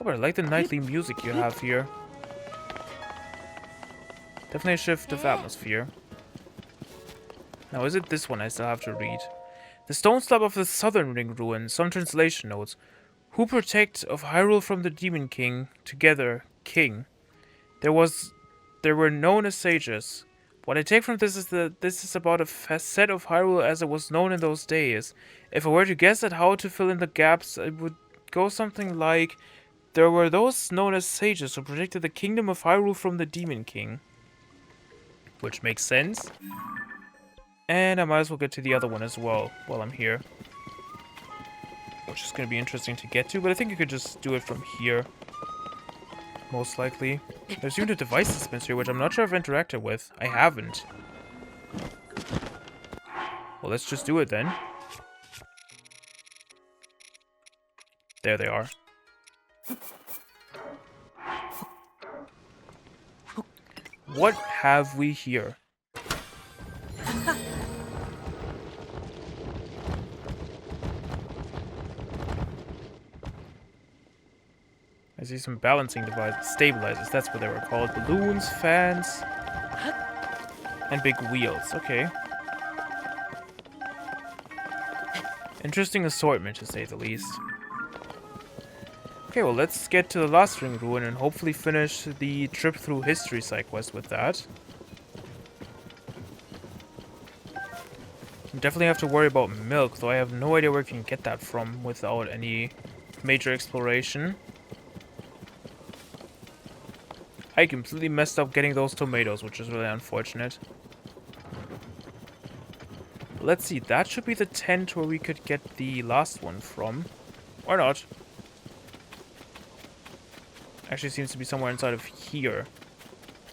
but I like the nightly music you have here. Definitely a shift of atmosphere. Now, is it this one I still have to read? The stone slab of the southern ring ruin. Some translation notes. Who protect of Hyrule from the Demon King, together, King. There were known as sages. What I take from this is that this is about a facet of Hyrule as it was known in those days. If I were to guess at how to fill in the gaps, it would go something like, there were those known as sages who protected the kingdom of Hyrule from the Demon King. Which makes sense. And I might as well get to the other one as well while I'm here. Which is going to be interesting to get to, but I think you could just do it from here. Most likely. There's even a device dispenser, which I'm not sure I've interacted with. I haven't. Well, let's just do it then. There they are. What have we here? I see some balancing devices, stabilizers, that's what they were called. Balloons, fans, and big wheels, okay. Interesting assortment, to say the least. Okay, well, let's get to the last ring ruin and hopefully finish the trip through history side quest with that. Definitely have to worry about milk, though I have no idea where I can get that from without any major exploration. I completely messed up getting those tomatoes, which is really unfortunate. Let's see, that should be the tent where we could get the last one from. Or not. Actually seems to be somewhere inside of here.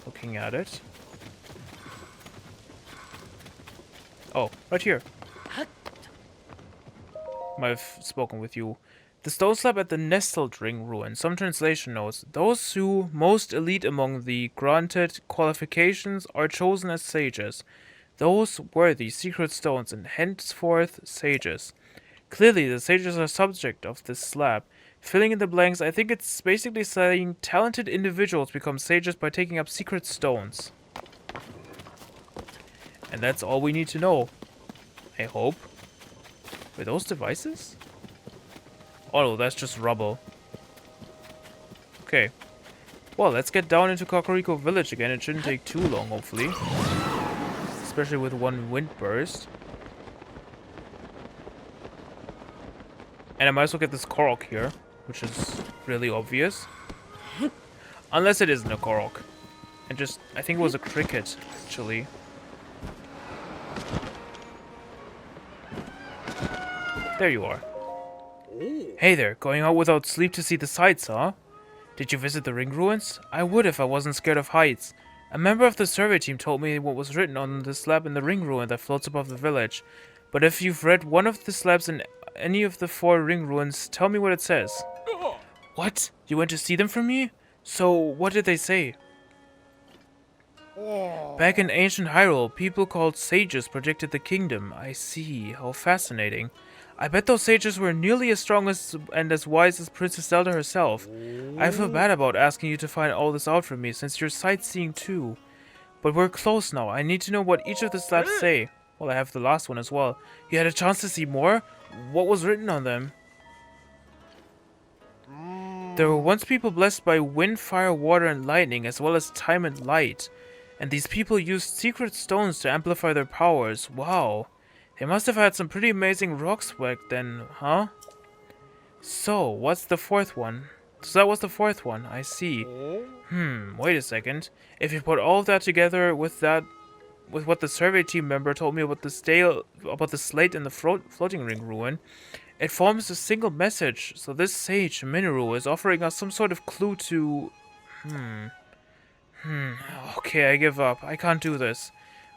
Looking at it. Oh, right here. Might have spoken with you. The stone slab at the Nestled Ring ruin. Some translation notes. Those who most elite among the granted qualifications are chosen as sages. Those worthy secret stones and henceforth sages. Clearly, the sages are subject of this slab. Filling in the blanks, I think it's basically saying talented individuals become sages by taking up secret stones. And that's all we need to know. I hope. Were those devices? Oh no, that's just rubble. Okay. Well, let's get down into Kakariko Village again. It shouldn't take too long, hopefully. Especially with one wind burst. And I might as well get this Korok here, which is really obvious. Unless it isn't a Korok. And just, I think it was a cricket, actually. There you are. Hey there, going out without sleep to see the sights, huh? Did you visit the ring ruins? I would if I wasn't scared of heights. A member of the survey team told me what was written on the slab in the ring ruin that floats above the village. But if you've read one of the slabs in any of the 4 ring ruins, tell me what it says. What? You went to see them for me? So, what did they say? Back in ancient Hyrule, people called sages predicted the kingdom. I see. How fascinating. I bet those sages were nearly as strong and as wise as Princess Zelda herself. I feel bad about asking you to find all this out for me, since you're sightseeing too. But we're close now. I need to know what each of the slabs say. Well, I have the last one as well. You had a chance to see more? What was written on them? There were once people blessed by wind, fire, water, and lightning, as well as time and light. And these people used secret stones to amplify their powers. Wow. They must have had some pretty amazing rocks back then, huh? So, what's the 4th one? So that was the 4th one, I see. Wait a second. If you put all of that together with what the survey team member told me about the slate in the floating ring ruin, it forms a single message. So this sage, Minoru, is offering us some sort of clue to... Okay, I give up. I can't do this.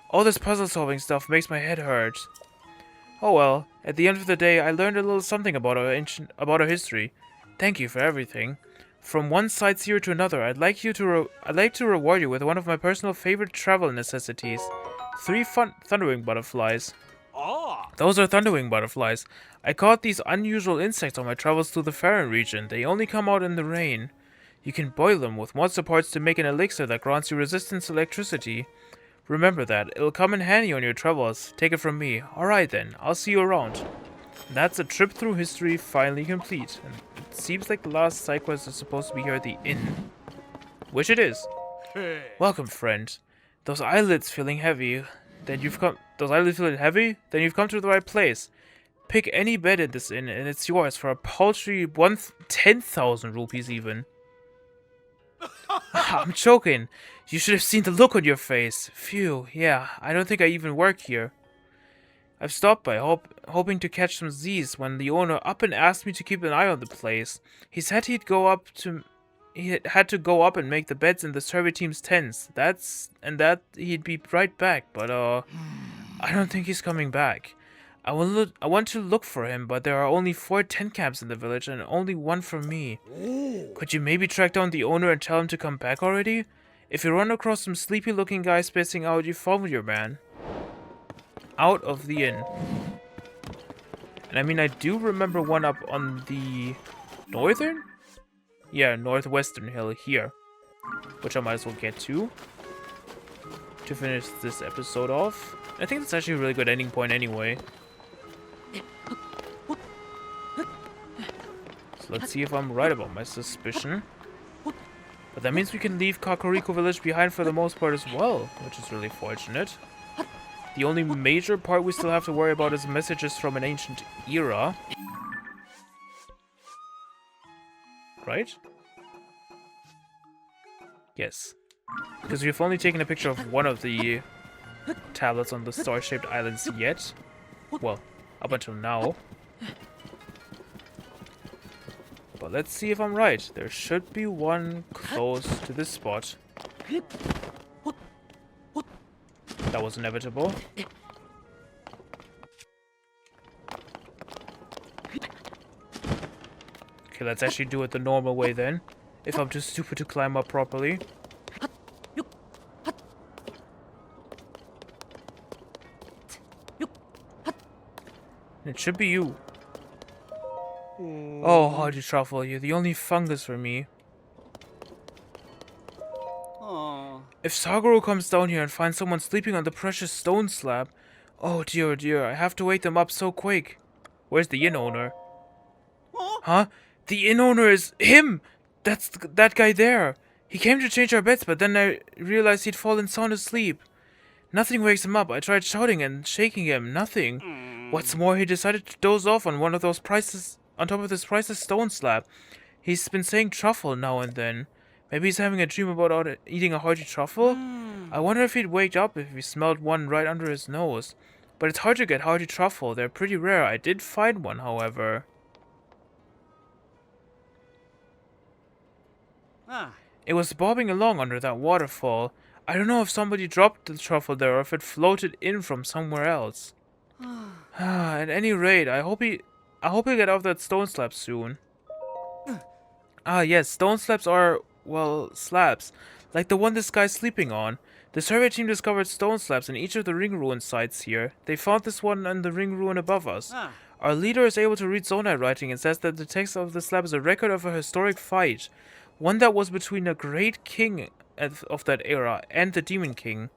All this puzzle-solving stuff makes my head hurt. Oh well, at the end of the day, I learned a little something about our history. Thank you for everything. From one sightseer to another, I'd like to reward you with one of my personal favorite travel necessities. 3 thunderwing butterflies. Those are thunderwing butterflies. I caught these unusual insects on my travels through the Faron region. They only come out in the rain. You can boil them with monster parts to make an elixir that grants you resistance to electricity. Remember that. It'll come in handy on your travels. Take it from me. Alright then, I'll see you around. That's a trip through history finally complete. And it seems like the last side quest is supposed to be here at the inn. Which it is. Welcome, friend. Those eyelids feeling heavy? Then you've come to the right place. Pick any bed in this inn and it's yours for a paltry 10,000 rupees even. I'm choking. You should have seen the look on your face. Phew, yeah, I don't think I even work here. I've stopped by, hoping to catch some Z's when the owner up and asked me to keep an eye on the place. He said he had to go up and make the beds in the survey team's tents. That he'd be right back, but I don't think he's coming back. I want to look for him, but there are only 4 tent camps in the village and only 1 for me. Could you maybe track down the owner and tell him to come back already? If you run across some sleepy-looking guy spacing out, you follow your man. Out of the inn. And I mean, I do remember one up on the northern? Yeah, northwestern hill here. Which I might as well get to finish this episode off. I think that's actually a really good ending point anyway. So let's see if I'm right about my suspicion. But that means we can leave Kakariko Village behind for the most part as well, which is really fortunate. The only major part we still have to worry about is messages from an ancient era. Right? Yes. Because we've only taken a picture of one of the tablets on the star-shaped islands yet. Well, up until now. But let's see if I'm right. There should be one close to this spot. That was inevitable. Okay, let's actually do it the normal way then. If I'm too stupid to climb up properly. It should be you. Oh, Hardy Truffle, you're the only fungus for me. If Sagaru comes down here and finds someone sleeping on the precious stone slab, oh dear, I have to wake them up so quick. Where's the inn owner? Huh? The inn owner is him! That's that guy there. He came to change our beds, but then I realized he'd fallen sound asleep. Nothing wakes him up. I tried shouting and shaking him. Nothing. What's more, he decided to doze off on one of those on top of this priceless stone slab. He's been saying truffle now and then. Maybe he's having a dream about eating a hearty truffle? I wonder if he'd wake up if he smelled one right under his nose. But it's hard to get hearty truffle. They're pretty rare. I did find one, however. It was bobbing along under that waterfall. I don't know if somebody dropped the truffle there or if it floated in from somewhere else. At any rate, I hope he'll get off that stone slab soon. Yes, stone slabs are, well, slabs. Like the one this guy's sleeping on. The survey team discovered stone slabs in each of the ring ruin sites here. They found this one in the ring ruin above us. Our leader is able to read Zonai writing and says that the text of the slab is a record of a historic fight. One that was between a great king of that era and the Demon King.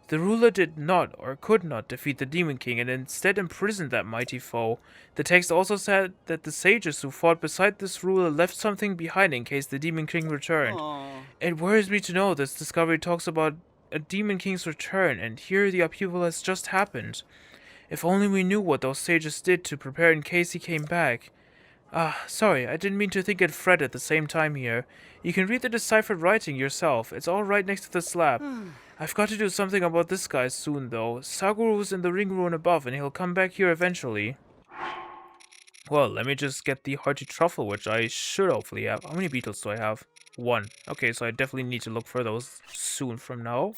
The ruler did not, or could not, defeat the Demon King and instead imprisoned that mighty foe. The text also said that the sages who fought beside this ruler left something behind in case the Demon King returned. It worries me to know this discovery talks about a Demon King's return, and here the upheaval has just happened. If only we knew what those sages did to prepare in case he came back. Sorry, I didn't mean to think and fret at the same time here. You can read the deciphered writing yourself. It's all right next to the slab. I've got to do something about this guy soon, though. Saguru's in the ring ruin above, and he'll come back here eventually. Well, let me just get the hearty truffle, which I should hopefully have. How many beetles do I have? 1. Okay, so I definitely need to look for those soon from now.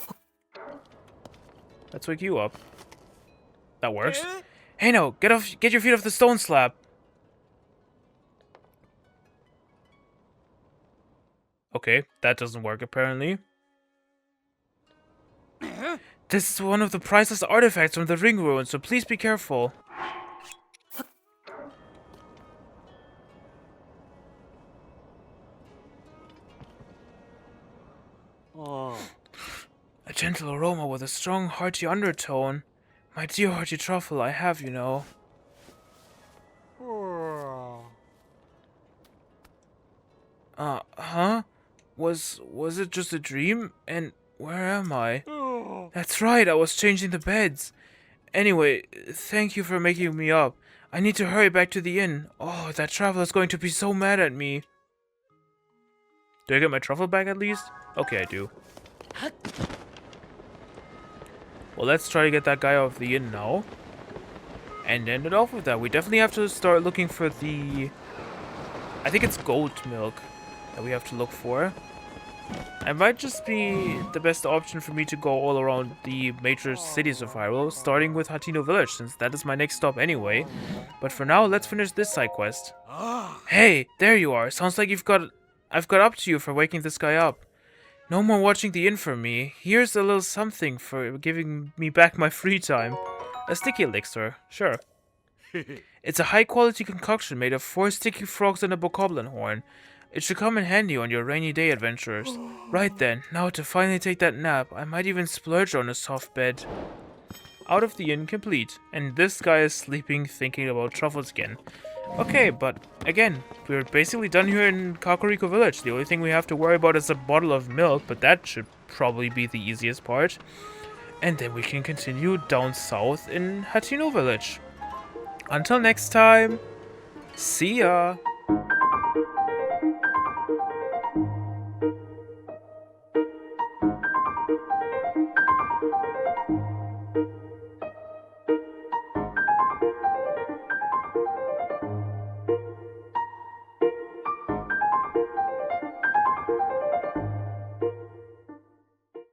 Let's wake you up. That works. Hey, no! Get your feet off the stone slab! Okay, that doesn't work apparently. This is one of the priceless artifacts from the ring ruin, so please be careful. A gentle aroma with a strong, hearty undertone. My dear hearty truffle, I have, you know. Huh? Was it just a dream? And where am I? That's right, I was changing the beds. Anyway, thank you for making me up. I need to hurry back to the inn. Oh, that traveler's going to be so mad at me. Do I get my truffle back at least? Okay, I do. Well, let's try to get that guy off the inn now. And end it off with that. We definitely have to start looking for the... I think it's goat milk that we have to look for. It might just be the best option for me to go all around the major cities of Hyrule, starting with Hateno Village, since that is my next stop anyway. But for now, let's finish this side quest. Hey, there you are. Sounds like I've got up to you for waking this guy up. No more watching the inn for me. Here's a little something for giving me back my free time. A sticky elixir, sure. It's a high-quality concoction made of 4 sticky frogs and a bokoblin horn. It should come in handy on your rainy day adventures. Right then, now to finally take that nap, I might even splurge on a soft bed. Out of the inn complete, and this guy is sleeping thinking about truffles again. Okay, but again, we're basically done here in Kakariko Village. The only thing we have to worry about is a bottle of milk, but that should probably be the easiest part. And then we can continue down south in Hateno Village. Until next time, see ya!